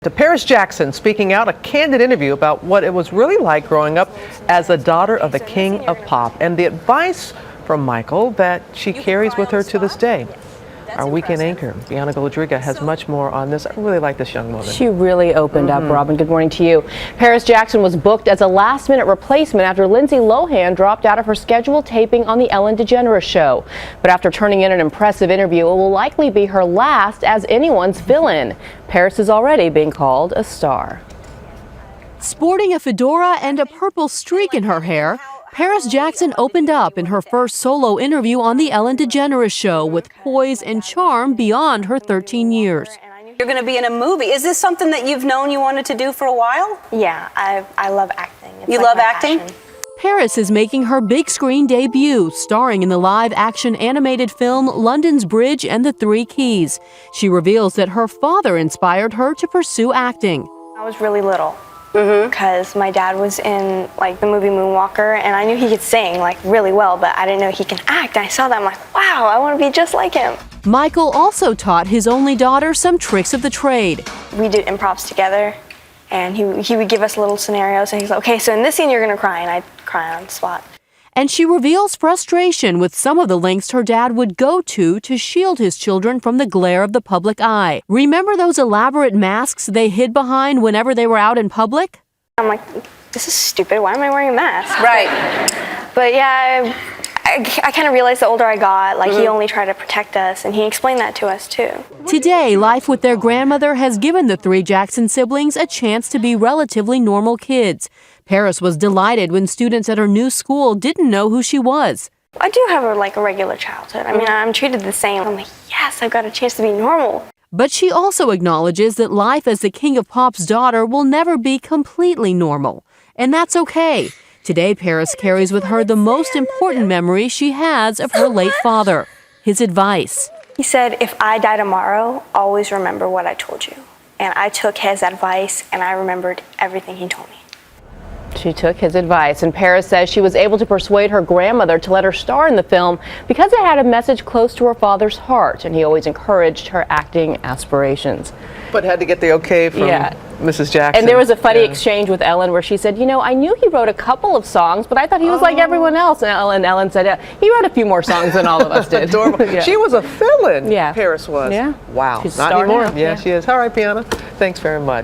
To Paris Jackson speaking out, a candid interview about what it was really like growing up as a daughter of the king of pop and the advice from Michael that she carries with her to this day. Our weekend anchor, Bianca Godriga, has much more on this. I really like this young woman. She really opened up, Robin. Good morning to you. Paris Jackson was booked as a last-minute replacement after Lindsay Lohan dropped out of her scheduled taping on The Ellen DeGeneres Show. But after turning in an impressive interview, it will likely be her last as anyone's fill-in. Paris is already being called a star. Sporting a fedora and a purple streak in her hair, Paris Jackson opened up in her first solo interview on The Ellen DeGeneres Show with poise and charm beyond her 13 years. You're going to be in a movie. Is this something that you've known you wanted to do for a while? Yeah, I love acting. It's You like love my acting? passion. Paris is making her big screen debut, starring in the live-action animated film London's Bridge and the Three Keys. She reveals that her father inspired her to pursue acting. I was really little because my dad was in the movie Moonwalker, and I knew he could sing really well, but I didn't know he can act. And I saw that, I'm like, wow, I want to be just like him. Michael also taught his only daughter some tricks of the trade. We did improvs together, and he would give us little scenarios, and he's like, okay, so in this scene you're gonna cry, and I'd cry on the spot. And she reveals frustration with some of the lengths her dad would go to shield his children from the glare of the public eye. Remember those elaborate masks they hid behind whenever they were out in public? I'm like, this is stupid, why am I wearing a mask? Right. But yeah, I kind of realized the older I got, he only tried to protect us, and he explained that to us too. Today, life with their grandmother has given the three Jackson siblings a chance to be relatively normal kids. Paris was delighted when students at her new school didn't know who she was. I do have a regular childhood. I mean, I'm treated the same. I'm like, yes, I've got a chance to be normal. But she also acknowledges that life as the King of Pop's daughter will never be completely normal. And that's okay. Today, Paris carries with her the most important memory she has of her late father, his advice. He said, if I die tomorrow, always remember what I told you. And I took his advice, and I remembered everything he told me. She took his advice, and Paris says she was able to persuade her grandmother to let her star in the film because it had a message close to her father's heart, and he always encouraged her acting aspirations. But had to get the okay from Mrs. Jackson. And there was a funny exchange with Ellen where she said, you know, I knew he wrote a couple of songs, but I thought he was like everyone else. And Ellen said, he wrote a few more songs than all of us did. Adorable. Yeah. She was a fill-in, Yeah. Paris was. Yeah. Wow. She's Not star anymore. now. Yeah, she is. All right, Piana. Thanks very much.